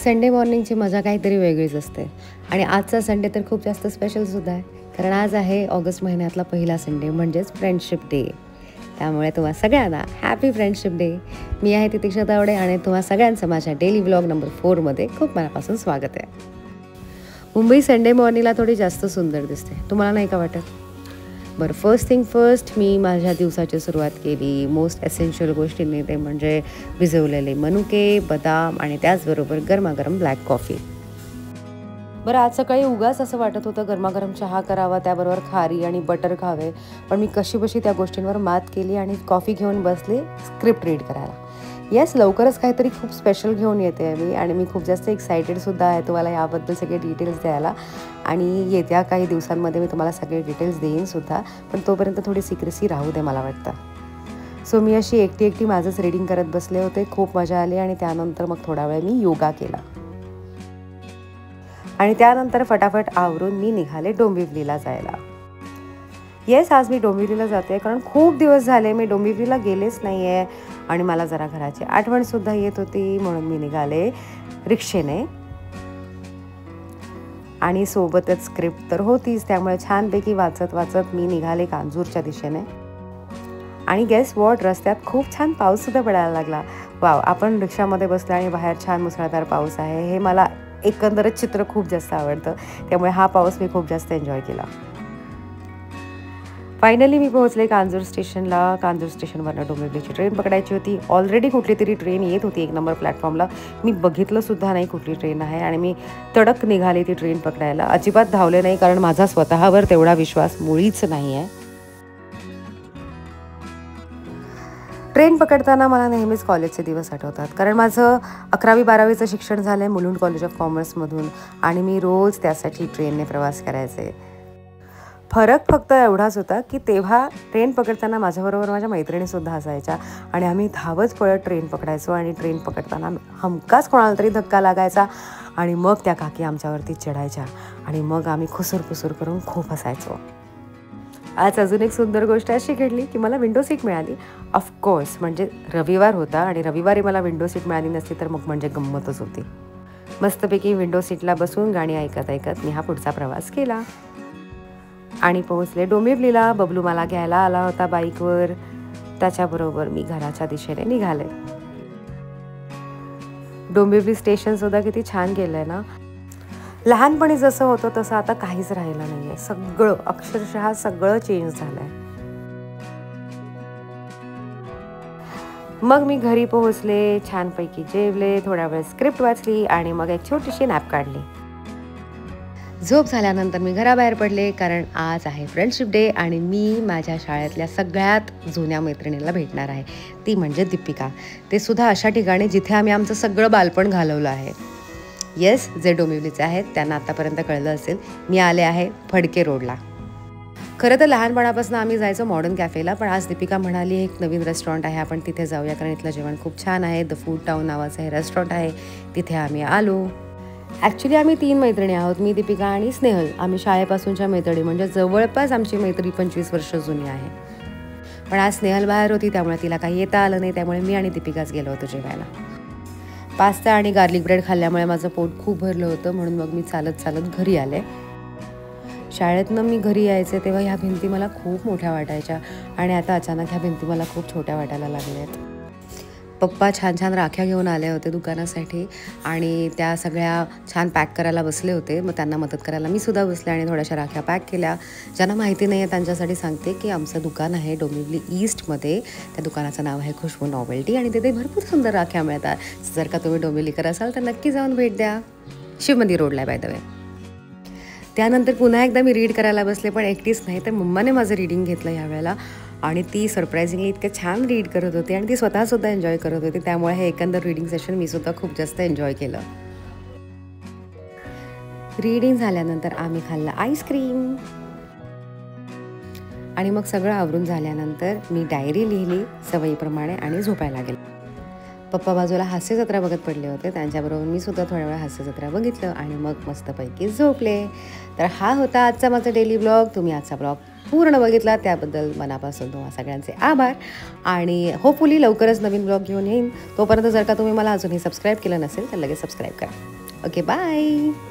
Sunday मॉर्निंगची मजा काहीतरी वेगळीच असते आणि आजचा संडे तर खूप जास्त स्पेशलसुद्धा आहे. कारण आज आहे ऑगस्ट महिन्यातला पहिला संडे म्हणजेच फ्रेंडशिप डे. त्यामुळे तुम्हा सगळ्यांना हॅपी फ्रेंडशिप डे. मी आहे तितिक्षा तावडे आणि तुम्हा सगळ्यांचं माझ्या डेली व्लॉग नंबर 4मध्ये खूप मनापासून स्वागत आहे. मुंबई संडे मॉर्निंगला थोडी जास्त सुंदर दिसते, तुम्हाला नाही का वाटत? बरं, फर्स्ट थिंग फर्स्ट मी माझ्या दिवसाची सुरुवात केली मोस्ट एसेन्शियल गोष्टींनी, ते म्हणजे भिजवलेले मनुके, बदाम आणि त्याचबरोबर गरमागरम ब्लॅक कॉफी. बरं, आज सकाळी उगाच असं वाटत होतं गरमागरम चहा करावा, त्याबरोबर खारी आणि बटर खावे. पण मी कशीबशी त्या गोष्टींवर मात केली आणि कॉफी घेऊन बसले स्क्रिप्ट रीड करायला. येस, लवकरच काहीतरी खूप स्पेशल घेऊन येते आहे मी आणि मी खूप जास्त एक्सायटेडसुद्धा आहे तुम्हाला याबद्दल सगळे डिटेल्स द्यायला. आणि येत्या काही दिवसांमध्ये मी तुम्हाला सगळे डिटेल्स देईनसुद्धा, पण तोपर्यंत थोडी सिक्रेसी राहू दे मला वाटतं. सो मी अशी एकटी माझंच रीडिंग करत बसले होते. खूप मजा आली आणि त्यानंतर मग थोडा वेळ मी योगा केला आणि त्यानंतर फटाफट आवरून मी निघाले डोंबिवलीला जायला. येस, आज मी डोंबिवलीला जाते कारण खूप दिवस झाले मी डोंबिवलीला गेलेच नाही आहे आणि मला जरा घराची आठवणसुद्धा येत होती, म्हणून मी निघाले रिक्षेने. आणि सोबतच स्क्रिप्ट तर होतीच, त्यामुळे छानपैकी वाचत वाचत मी निघाले कांजूरच्या दिशेने. आणि गेस वॉट, रस्त्यात खूप छान पाऊससुद्धा पडायला लागला. वाव, आपण रिक्षामध्ये बसलो आणि बाहेर छान मुसळधार पाऊस आहे. हे मला एकंदरच चित्र खूप जास्त आवडतं, त्यामुळे हा पाऊस मी खूप जास्त एन्जॉय केला. फायनली मी पोहोचले कांजूर स्टेशनला. कांजूर स्टेशनवरनं डोंबिवलीची ट्रेन पकडायची होती. ऑलरेडी कुठली तरी ट्रेन येत होती 1 नंबर प्लॅटफॉर्मला. मी बघितलंसुद्धा नाही कुठली ट्रेन आहे आणि मी तडक निघाले ती ट्रेन पकडायला. अजिबात धावले नाही कारण माझा स्वतःवर तेवढा विश्वास मुळीच नाही आहे. ट्रेन पकडताना मला नेहमीच कॉलेजचे दिवस आठवतात, कारण माझं 11वी-12वीचं शिक्षण झालं आहे मुलुंड कॉलेज ऑफ कॉमर्समधून आणि मी रोज त्यासाठी ट्रेनने प्रवास करायचे. फरक फक्त एवढाच होता की तेव्हा ट्रेन पकडताना माझ्याबरोबर माझ्या मैत्रिणीसुद्धा असायच्या आणि आम्ही धावत पळत ट्रेन पकडायचो आणि ट्रेन पकडताना हमखास कोणाला तरी धक्का लागायचा आणि मग त्या काकी आमच्यावरती चढायच्या आणि मग आम्ही खुसूर करून खूप हसायचो. आज अजून एक सुंदर गोष्ट अशी घडली की मला विंडो सीट मिळाली. ऑफकोर्स, म्हणजे रविवार होता आणि रविवारी मला विंडो सीट मिळाली नसती तर मग म्हणजे गंमतच होती. मस्तपैकी विंडो सीटला बसून गाणी ऐकत ऐकत मी हा पुढचा प्रवास केला आणि पोहोचले डोंबिवलीला. बबलू मला घ्यायला आला होता बाईकवर. त्याच्याबरोबर मी घराच्या दिशेने निघाले. डोंबिवली स्टेशनसुद्धा किती छान गेलं आहे ना. लहानपणी जसं होतं तसं आता काहीच राहिलं नाही आहे. सगळं, अक्षरशः सगळं चेंज झालं आहे. मग मी घरी पोहोचले, छानपैकी जेवले, थोडा वेळ स्क्रिप्ट वाचली आणि मग एक छोटीशी नॅप काढली. झोप झाल्यानंतर मी घराबाहेर पडले कारण आज आहे फ्रेंडशिप डे आणि मी माझ्या शाळेतल्या सगळ्यात जुन्या मैत्रिणीला भेटणार आहे. ती म्हणजे दीपिका. ते सुद्धा अशा ठिकाणी जिथे आम्ही आमचं सगळं बालपण घालवलं आहे. येस, जे डोंबिवलीचे आहेत त्यांना आतापर्यंत कळलं असेल, मी आले आहे फडके रोडला. खरं तर लहानपणापासून आम्ही जायचो मॉडर्न कॅफेला, पण आज दीपिका म्हणाली एक नवीन रेस्टॉरंट आहे, आपण तिथे जाऊया कारण इथलं जेवण खूप छान आहे. द फूड टाऊन नावाचं हे रेस्टॉरंट आहे, तिथे आम्ही आलो. ॲक्च्युली आम्ही 3 मैत्रिणी आहोत, मी, दीपिका आणि स्नेहल. आम्ही शाळेपासूनच्या मैत्रिणी, म्हणजे जवळपास आमची मैत्री 25 वर्ष जुनी आहे. पण आज स्नेहल बाहेर होती त्यामुळे तिला काही येता आलं नाही, त्यामुळे मी आणि दीपिकाच गेलो होतो जेवायला. पास्ता आणि गार्लिक ब्रेड खाल्ल्यामुळे माझं पोट खूप भरलं होतं, म्हणून मग मी चालत घरी आले. शाळेतनं मी घरी यायचे तेव्हा ह्या भिंती मला खूप मोठ्या वाटायच्या आणि आता अचानक ह्या भिंती मला खूप छोट्या वाटायला लागल्या आहेत. पप्पा छान राख्या घेऊन आले होते दुकानासाठी आणि त्या सगळ्या छान पॅक करायला बसले होते. मग त्यांना मदत करायला मी सुद्धा बसले आणि थोड्याशा राख्या पॅक केल्या. ज्यांना माहिती नाही आहे त्यांच्यासाठी सांगते की आमचं दुकान आहे डोंबिवली ईस्टमध्ये. त्या दुकानाचं नाव आहे खुशबू नॉवेल्टी आणि तिथे भरपूर सुंदर राख्या मिळतात. जर का तुम्ही डोंबिवलीकर असाल तर नक्की जाऊन भेट द्या. शिवमंदिर रोडला आहे बाय द वे. त्यानंतर पुन्हा एकदा मी रीड करायला बसले, पण एकटीच नाही तर मम्माने माझं रीडिंग घेतलं यावेळेला आणि ती सरप्रायझिंगली इतकं छान रीड करत होती आणि ती स्वतःसुद्धा एन्जॉय करत होती. त्यामुळे हे एकंदर रीडिंग सेशन मी सुद्धा खूप जास्त एन्जॉय केलं. रीडिंग झाल्यानंतर आम्ही खाल्लं आईस्क्रीम आणि मग सगळं आवरून झाल्यानंतर मी डायरी लिहिली सवयीप्रमाणे आणि झोपायला गेले. पप्पा बाजूला हास्य जत्रा बघत पडले होते, त्यांच्याबरोबर मी सुद्धा थोड्या वेळ हास्य जत्रा बघितलं आणि मग मस्तपैकी झोपले. तर हा होता आजचा माझा डेली ब्लॉग. तुम्ही आजचा ब्लॉग पूर्ण बघितला त्याबद्दल मनापासून तुम्हा सगळ्यांचे आभार आणि होपफुली लवकरच नवीन ब्लॉग घेऊन येईन. तोपर्यंत जर का तुम्ही मला अजूनही सबस्क्राईब केलं नसेल तर लगेच सबस्क्राईब करा. Okay, bye.